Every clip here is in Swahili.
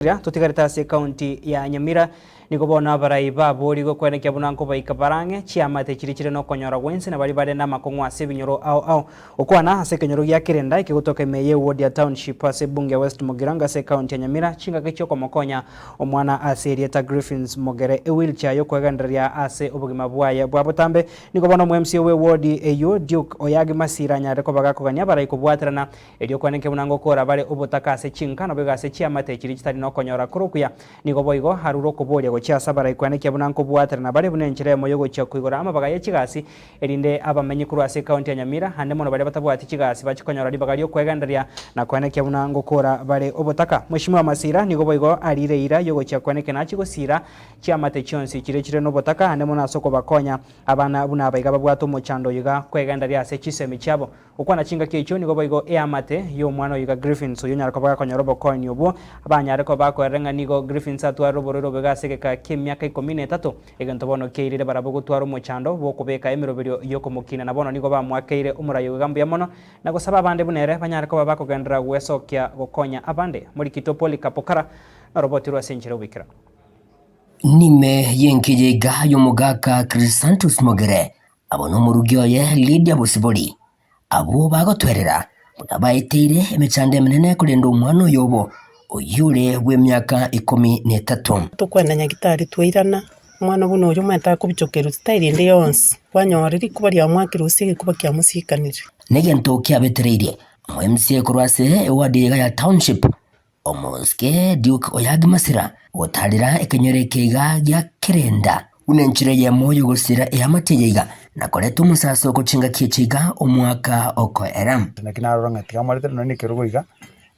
Tutigarita ase county ya Nyamira niko bona abarai babori go kwerekia bunanko baika barange chiama techirichire no konyora wense na bari bare na makongwa ase binyoro au okwana ase kenyoro gya kirenda ikigutoka meye ward ya township ase bunge West Mogiranga ase county ya Nyamira chinga kicho komokonya omwana ase Rieta Griffins Mogere wheelchair yo kweganderia ase obugima bwaye bwa butambe niko bona MC we ward eyo Duke Oyagi Masira nyare ko bagakogania barai kubwaterana elio kwaneke bunango kora bare obotaka ase chinka no bega ase chiama techirichitari no konyora kurukuya niko boigo haruro koboria gocha sabara ikwaneke bunanko bwaterana na bare bunenchire moyo gocha kuigora ama bagaye chigasi erinde abamenye kuru ase county ya Nyamira hande mono bare batabwati chigasi bachikonyora libagario kweganderia na kwaneke bunango kora bare obotaka Mheshimiwa Masira niko boigo arire ira yo gocha kwaneke na chigosira chiama techonsi chire no botaka hande mono asoko bakonya abana buna baiga babwato mochando yiga kweganderia ase chisemi chabo ukwana chinga kicho niko boigo eamate yo mwana yiga Griffins yo nyara kobaga konyora bokoini obo abanyare ko bakorenga nigo Griffins atwaro bororo bega segeka kemyaka 13 egento bono keirire barabo gutwara mochando bokubeka emiroberio yo komukina na bono nigo bamwakeire umurayo gambuya mono na gusaba abande bunere banyare ko bakogendera gwesokia gokonya abande muri kitopoli kapokara na roboti rwa senchero bikira nime yenkijega yomugaka Chrysanthus Mogere abono murugyoye Lydia Busibori abo bagotwerera munabaiteire emechande menene kurenda umwana yobo oyure w'emyaka 13 tukwenda nyagitari twirana mwana buno uyu mweta kubichokeru style ndi yonse wanyoriri kubaria mwakirusige kuba kya musikanire negento kyabetereire MC kurwase ewadi ya township omoske Duke Oyagi Masira otarira ekenyore keiga gya kirenda unenchire ya moyo gusira ya mateyega na koletu musaso kuchinga kichiga omwaka oko eram nakinaroranga tigamwarete none kirugoiga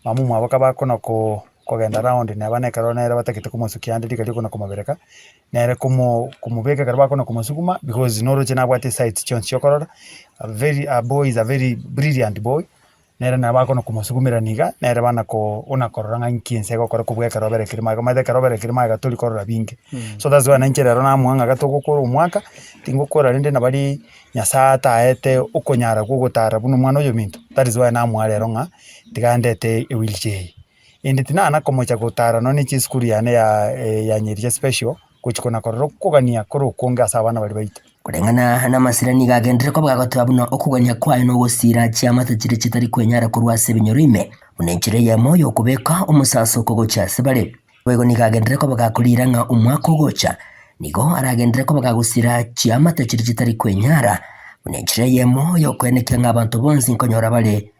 mamu mwabaka bakona ko kogenda round ne abaneka ronera batakite kumusukia andi kali kona kumabereka nere kumubeka karba kona kumusukuma because noro chena bwate site chonsi yokorora a boy is a very brilliant boy nere na bakona kumusukumira niga nere bana ko ona kororanga nkinse gokora kubweka robere kirima kamade karobere kirima gatuli korora binge so that's why nanchere rona muhanga gatogokora umwaka tingokora rinde nabari nyasata aete ukonyara gugutara buno mwana uyo minto that is why namware ronga tigandete wheelchair indi tinana komocha gutara no ni chiskuri yane ya Nyeri special kuchikona kororo kugania koro konga sabana bali baita kurengana na Masira ni gagendere ko bwagotwa buno okuganya kwayo no gusira chiama tachire chitari kwenyara kurwase binyorime unenchire ya moyo kubeka umusaso kogocha sebale wego ni gagendere ko bagakuliranga umwaka gocha nigo aragendere ko bagagusira chiama tachire chitari kwenyara unenchire ya moyo kweneka ngabantu bonzi nkonyora bale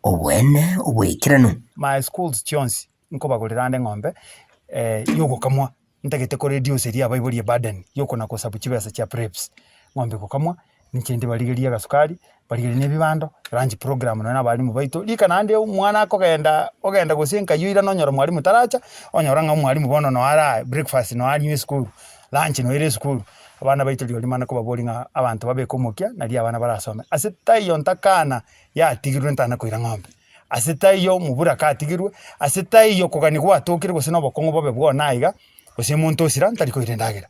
obwene obwikirano my schools chonsi nko bagulirande ngombe yoko kamwa ntagete ko radio seria baibori baden yoko na kosabu chibesa cha preps ngombe ko kamwa nikende baligeria gasukari baligeria bibando range program na bali mu baito lika nande umwana akogenda ogenda gusenka yuira nonyora mwalimu taracha onyora nga mwalimu bono no ara breakfast no ari school lunch no ire school abana baito lyoli mana ko babolinga abantu babekomokia nali abana barasome asitayo ntakana ya tigirwe ntana ko irangombe asitayo mubura katigirwe asitayo kogani kwa tokire gusino bokongo bobe bwona iga guse muntu osira ntari ko irendagira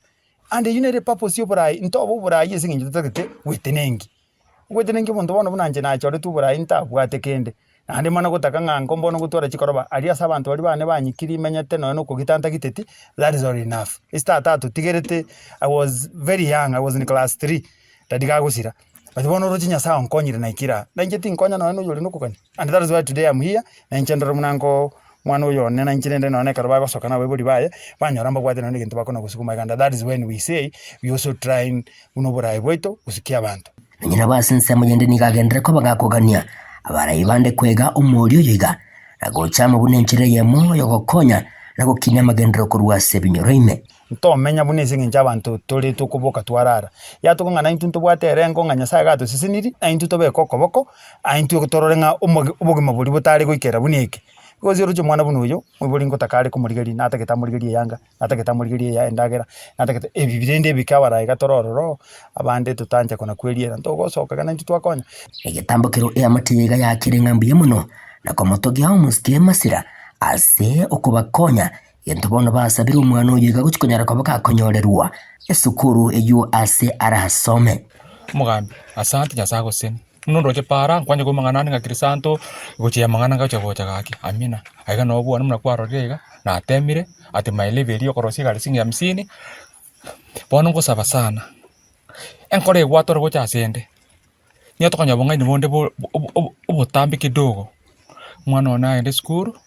and you need a purpose yo burai ntobo burai singi tutagete wetenengi bondo bono bunanje nachore tu burai nta bwatekende ande mana gutaka ngango mbono gutora chikoroba ali asa abantu bali bane banyikiri menyete no kugitanta giteti that is all enough istata to tigerete I was very young I was in class 3 tadiga gusira but bono rochinya sawa nkonyire na ikira nanjeti nkonya no yori nokukani and that is why today I'm here na nchendero munango mwana uyo nena nchirende none karoba gosoka na weburi baye banyoramba gwate none kintu bakona gusukuma ganda that is when we say we also trying unobora ibweto usikia abantu nyina basense mugende nigagendere ko bagakogania abarayi bande kwega umuri uyiga nagochama bunenchire yemo yogokonya nagokinya magendero kurwase binyoroime ntomenya bunese nginja abantu tole tukuboka twarara yatukonga na intu tubwatere ngo Nyasaye gato sisiniri na intu tobe kokoboko aintu gutororenga ubugima buri butari goikera buneke gozi rujo mwana buno uyo mwiburi ngo takare kumurigeri nataketa murigeri yanga nataketa murigeri ya endagera nataketa ebibirende bikabara igatorororo abande tutanje kona kweliera ntogosoka kana intu twakonya egetambokero ya matiyega ya kirengambiye muno na komotogia umusikie Masira ase okubakonya yento bono basabira umwana uyiga guchikonyara kwa bakakonyorerwa esukuru eyu ase arasome mugambi asante nyasago seni Nundo chepara kwanje ko mangana nga Krisanto go chia mangana ga chabo chagaki amina aiga no bwana mna kwa rorega na temire ati maelevel yo korosi ga singi 50 bono ngo saba sana enkore wator go chasende nyato kanya bonga ni monde bo tambi kidogo mwana ona ende skuru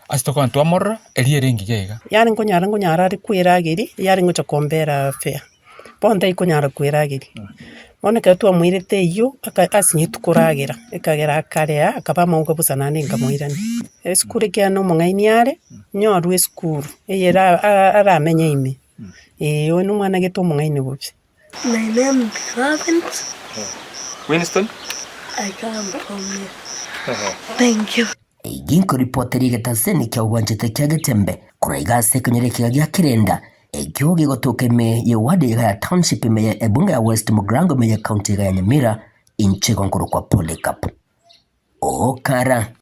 asitoko antu amorra eliere ngigega yani ngonyara ari kwiragiri yari ngocha kombera fea bonda ikonyara kwiragiri Ona katu amwirete iyo akasinyitu kuragira ekagera akarea akaba mauga busana ninga moirani eskure kya no mungaini yare nyoru eskuru eyera aramenye ime ono mwana geto mungaini bubi. My name is Winston. I come from here. Thank you. Ginko ripoteri getaseni kya uwanjete kya getembe kuraiga sekonyere kya gya kirenda ekyo gigotoke me ye wadi ya township me ya ebunga ya West Mugrango me ya county ya Nyamira inchego nkuru kwa Polycarp Okara.